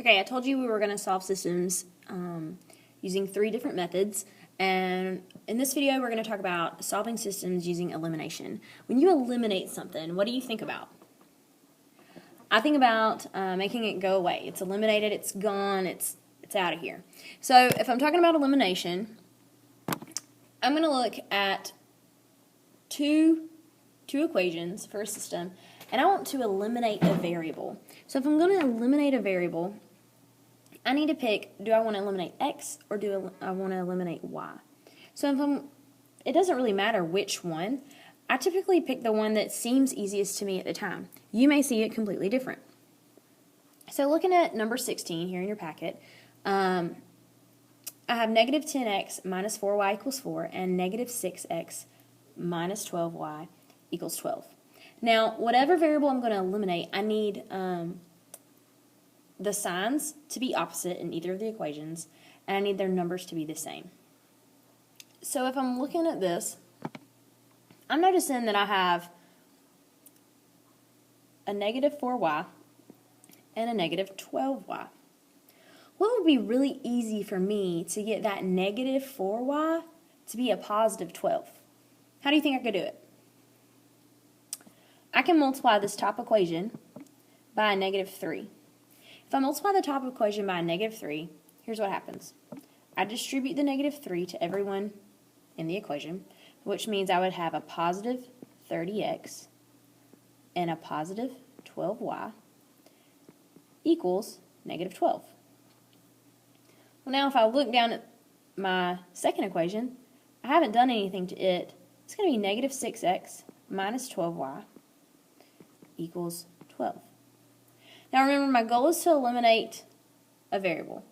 Okay, I told you we were going to solve systems using 3 different methods, and in this video we're going to talk about solving systems using elimination. When you eliminate something, what do you think about? I think about making it go away. It's eliminated, it's gone, it's out of here. So if I'm talking about elimination, I'm going to look at two equations for a system, and I want to eliminate a variable. So if I'm going to eliminate a variable, I need to pick, do I want to eliminate x or do I want to eliminate y? So it doesn't really matter which one. I typically pick the one that seems easiest to me at the time. You may see it completely different. So looking at number 16 here in your packet, I have negative 10x minus 4y equals 4 and negative 6x minus 12y equals 12. Now, whatever variable I'm going to eliminate, I need the signs to be opposite in either of the equations, and I need their numbers to be the same. So if I'm looking at this, I'm noticing that I have a negative 4y and a negative 12y. What would be really easy for me to get that negative 4y to be a positive 12? How do you think I could do it? I can multiply this top equation by a negative 3. If I multiply the top equation by a negative 3, here's what happens. I distribute the negative 3 to everyone in the equation, which means I would have a positive 30x and a positive 12y equals negative 12. Well, now if I look down at my second equation, I haven't done anything to it. It's going to be negative 6x minus 12y equals 12. Now remember, my goal is to eliminate a variable.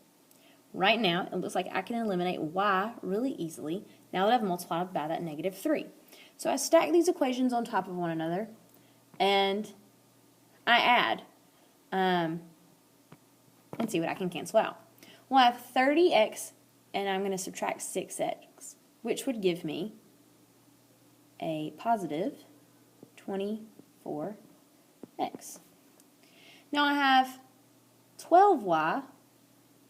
Right now, it looks like I can eliminate y really easily now that I've multiplied by that negative 3. So I stack these equations on top of one another, and I add and see what I can cancel out. Well, I have 30x, and I'm going to subtract 6x, which would give me a positive 24x. Now I have 12y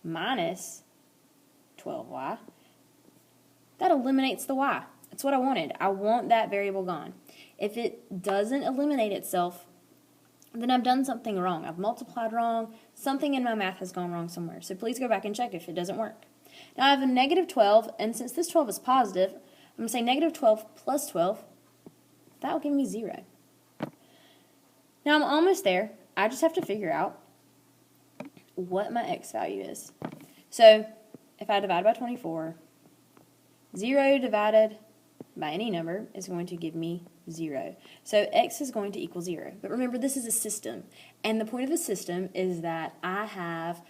minus 12y. That eliminates the y. That's what I wanted. I want that variable gone. If it doesn't eliminate itself, then I've done something wrong. I've multiplied wrong. Something in my math has gone wrong somewhere. So please go back and check if it doesn't work. Now I have a negative 12, and since this 12 is positive, I'm going to say negative 12 plus 12. That will give me 0. Now I'm almost there. I just have to figure out what my x value is. So if I divide by 24, 0 divided by any number is going to give me 0. So x is going to equal 0. But remember, this is a system. And the point of a system is that I have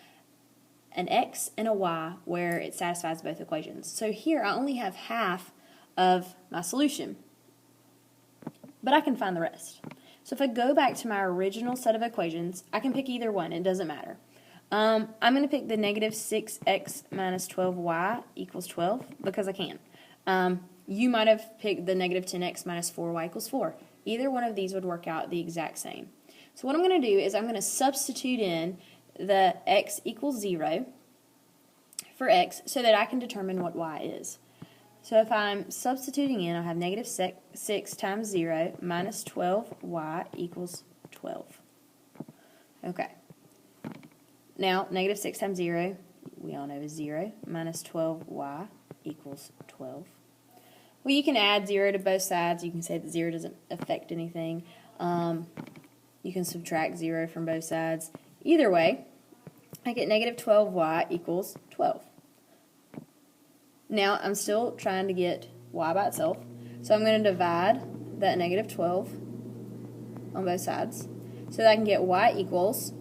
an x and a y where it satisfies both equations. So here I only have half of my solution. But I can find the rest. So if I go back to my original set of equations, I can pick either one. It doesn't matter. I'm going to pick the negative 6x minus 12y equals 12 because I can. You might have picked the negative 10x minus 4y equals 4. Either one of these would work out the exact same. So what I'm going to do is I'm going to substitute in the x equals 0 for x so that I can determine what y is. So if I'm substituting in, I have negative 6 times 0 minus 12y equals 12. Okay. Now, negative 6 times 0, we all know is 0, minus 12y equals 12. Well, you can add 0 to both sides. You can say that 0 doesn't affect anything. You can subtract 0 from both sides. Either way, I get negative 12y equals 12. Now, I'm still trying to get y by itself, so I'm going to divide that negative 12 on both sides so that I can get y equals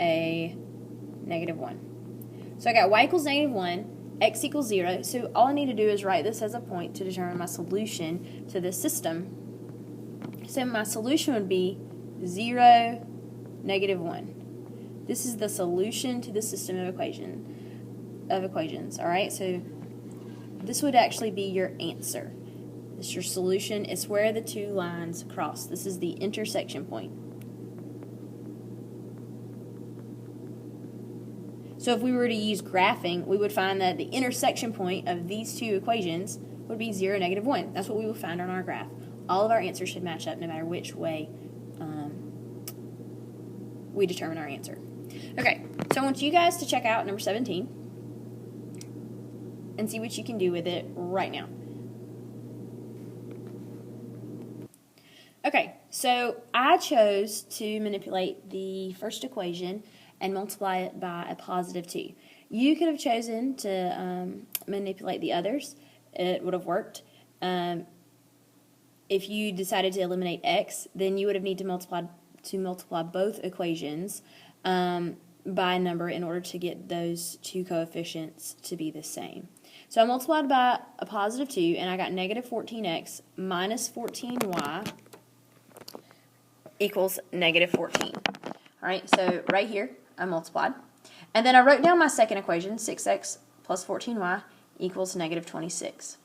a negative 1. So I got y equals negative 1, x equals 0, so all I need to do is write this as a point to determine my solution to this system. So my solution would be 0, negative 1. This is the solution to the system of equations, alright? So this would actually be your answer. This is your solution. It's where the two lines cross. This is the intersection point. So if we were to use graphing, we would find that the intersection point of these two equations would be 0, -1. That's what we would find on our graph. All of our answers should match up no matter which way we determine our answer. Okay, so I want you guys to check out number 17 and see what you can do with it right now. Okay, so I chose to manipulate the first equation and multiply it by a +2. You could have chosen to manipulate the others. It would have worked. If you decided to eliminate x, then you would have needed to multiply both equations by a number in order to get those two coefficients to be the same. So I multiplied by a +2, and I got -14x minus 14y equals -14. All right, so right here, I multiplied. And then I wrote down my second equation, 6x plus 14y equals -26.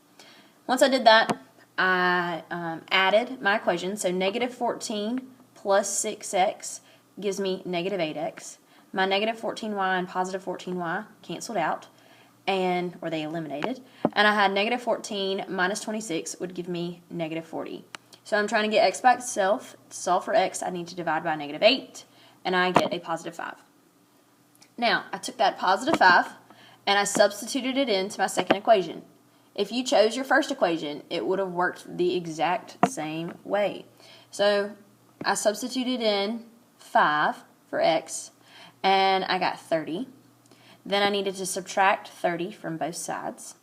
Once I did that, I added my equation. So -14 plus 6x gives me -8x. My -14y and +14y canceled out, or they eliminated. And I had -14 minus 26 would give me -40. So I'm trying to get x back to itself. To solve for x, I need to divide by -8, and I get a +5. Now, I took that +5, and I substituted it into my second equation. If you chose your first equation, it would have worked the exact same way. So I substituted in 5 for x, and I got 30. Then I needed to subtract 30 from both sides.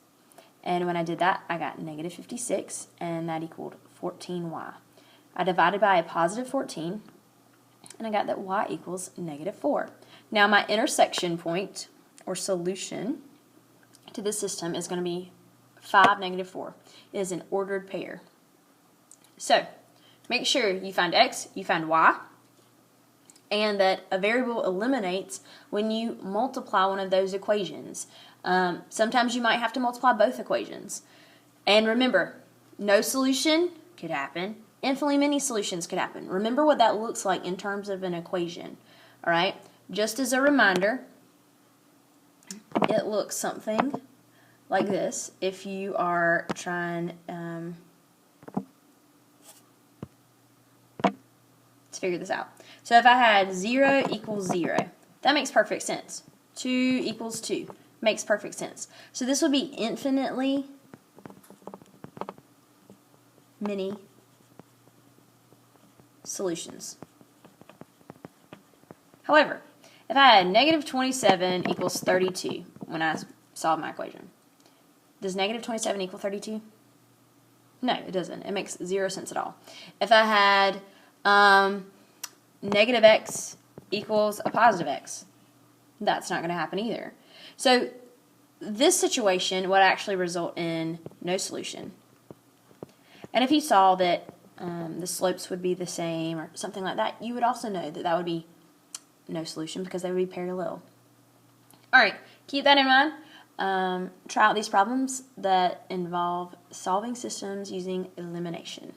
And when I did that, I got -56, and that equaled 14y. I divided by a +14, and I got that y equals -4. Now my intersection point, or solution, to this system is going to be 5, -4. It is an ordered pair. So make sure you find x, you find y, and that a variable eliminates when you multiply one of those equations. Sometimes you might have to multiply both equations. And remember, no solution could happen. Infinitely many solutions could happen. Remember what that looks like in terms of an equation. All right? Just as a reminder, it looks something like this if you are trying to figure this out. So if I had 0 equals 0, that makes perfect sense. 2 equals 2 makes perfect sense. So this would be infinitely many solutions. However, if I had -27 equals 32 when I solve my equation, does -27 equal 32? No, it doesn't. It makes 0 sense at all. If I had -x equals a +x, that's not going to happen either. So this situation would actually result in no solution. And if you saw that the slopes would be the same or something like that, you would also know that that would be no solution because they would be parallel. All right, keep that in mind. Try out these problems that involve solving systems using elimination.